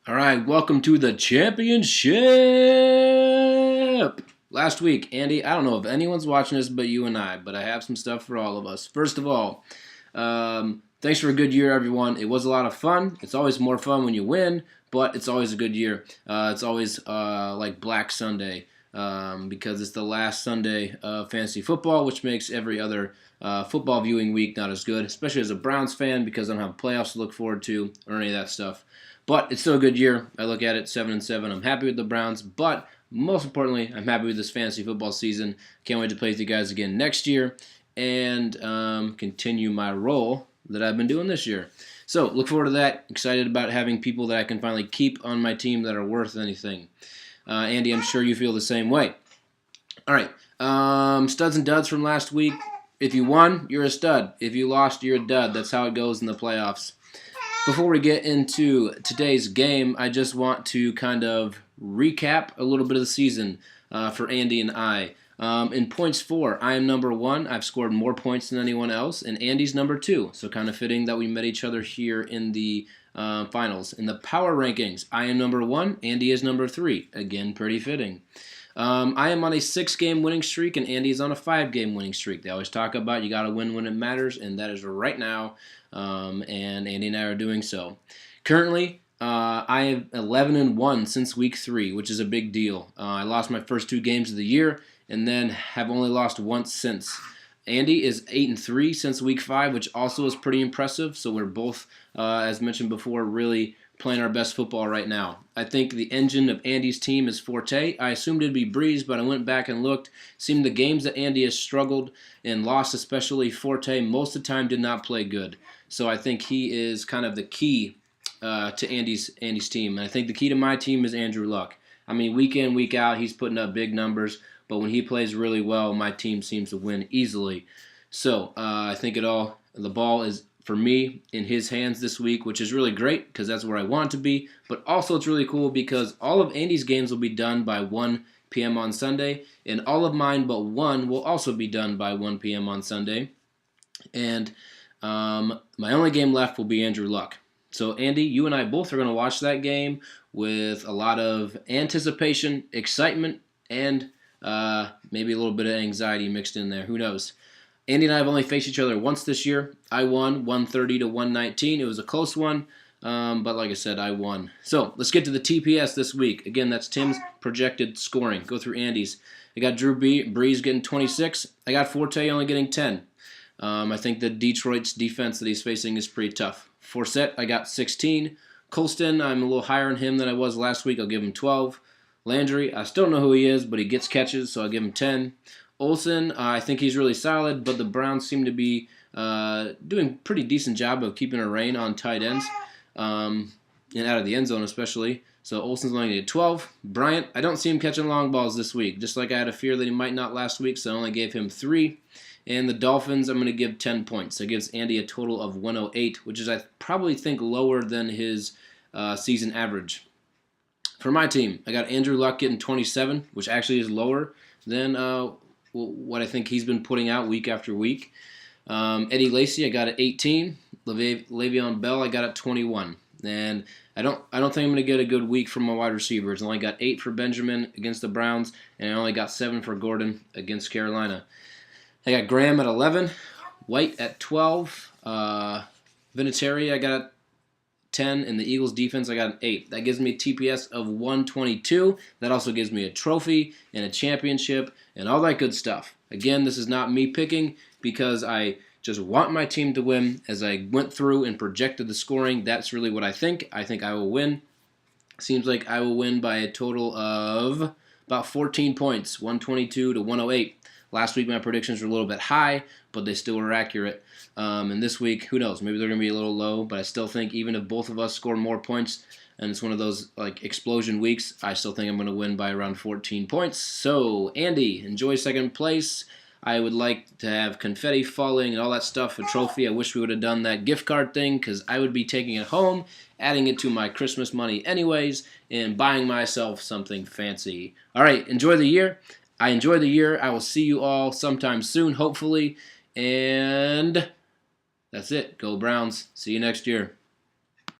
All right, welcome to the championship. Last week, Andy, I don't know if anyone's watching this but you and I, but I have some stuff for all of us. First of all, thanks for a good year, everyone. It was a lot of fun. It's always more fun when you win, but it's always a good year. It's always like Black Sunday because it's the last Sunday of fantasy football, which makes every other football viewing week not as good, especially as a Browns fan because I don't have playoffs to look forward to or any of that stuff. But it's still a good year. I look at it 7-7. I'm happy with the Browns, but most importantly, I'm happy with this fantasy football season. Can't wait to play with you guys again next year and continue my role that I've been doing this year. So look forward to that. Excited about having people that I can finally keep on my team that are worth anything. Andy, I'm sure you feel the same way. All right, studs and duds from last week. If you won, you're a stud. If you lost, you're a dud. That's how it goes in the playoffs. Before we get into today's game, I just want to kind of recap a little bit of the season for Andy and I. In points for, I am number one. I've scored more points than anyone else, and Andy's number two. So kind of fitting that we met each other here in the finals. In the power rankings, I am number one. Andy is number three. Again, pretty fitting. I am on a 6-game winning streak, and Andy is on a 5-game winning streak. They always talk about you got to win when it matters, and that is right now. And Andy and I are doing so. Currently, I have 11-1 since week 3, which is a big deal. I lost my first 2 games of the year, and then have only lost once since. Andy is 8-3 since week 5, which also is pretty impressive. So we're both, as mentioned before, really playing our best football right now. I think the engine of Andy's team is Forte. I assumed it'd be Breeze, but I went back and looked. Seemed the games that Andy has struggled and lost, especially Forte, most of the time did not play good. So I think he is kind of the key to Andy's team. And I think the key to my team is Andrew Luck. I mean, week in, week out, he's putting up big numbers. But when he plays really well, my team seems to win easily. So I think the ball is, for me, in his hands this week, which is really great because that's where I want it to be. But also it's really cool because all of Andy's games will be done by 1 p.m. on Sunday, and all of mine but one will also be done by 1 p.m. on Sunday. And my only game left will be Andrew Luck. So Andy, you and I both are going to watch that game with a lot of anticipation, excitement, and maybe a little bit of anxiety mixed in there. Who knows? Andy and I have only faced each other once this year. I won 130-119. It was a close one, but like I said, I won. So let's get to the TPS this week. Again, that's Tim's projected scoring. Go through Andy's. I got Drew Brees getting 26. I got Forte only getting 10. I think the Detroit's defense that he's facing is pretty tough. Forsett, I got 16. Colston, I'm a little higher on him than I was last week. I'll give him 12. Landry, I still don't know who he is, but he gets catches, so I'll give him 10. Olsen, I think he's really solid, but the Browns seem to be doing a pretty decent job of keeping a rein on tight ends, and out of the end zone especially. So Olsen's only getting 12. Bryant, I don't see him catching long balls this week, just like I had a fear that he might not last week, so I only gave him 3. And the Dolphins, I'm going to give 10 points. That gives Andy a total of 108, which is, I probably think, lower than his season average. For my team, I got Andrew Luck getting 27, which actually is lower than what I think he's been putting out week after week. Eddie Lacy, I got at 18. Le'Veon Bell, I got at 21. And I don't think I'm going to get a good week from my wide receivers. I only got 8 for Benjamin against the Browns, and I only got 7 for Gordon against Carolina. I got Graham at 11, White at 12, Vinatieri I got at 10, and the Eagles defense I got an 8. That gives me a TPS of 122. That also gives me a trophy and a championship and all that good stuff. Again, this is not me picking because I just want my team to win. As I went through and projected the scoring, that's really what I think. I think I will win. Seems like I will win by a total of about 14 points, 122-108. Last week my predictions were a little bit high, but they still were accurate. And this week, who knows? Maybe they're going to be a little low, but I still think even if both of us score more points, and it's one of those like explosion weeks, I still think I'm going to win by around 14 points. So, Andy, enjoy second place. I would like to have confetti falling and all that stuff, a trophy. I wish we would have done that gift card thing because I would be taking it home, adding it to my Christmas money anyways, and buying myself something fancy. All right, enjoy the year. I enjoy the year. I will see you all sometime soon, hopefully. And that's it. Go Browns. See you next year.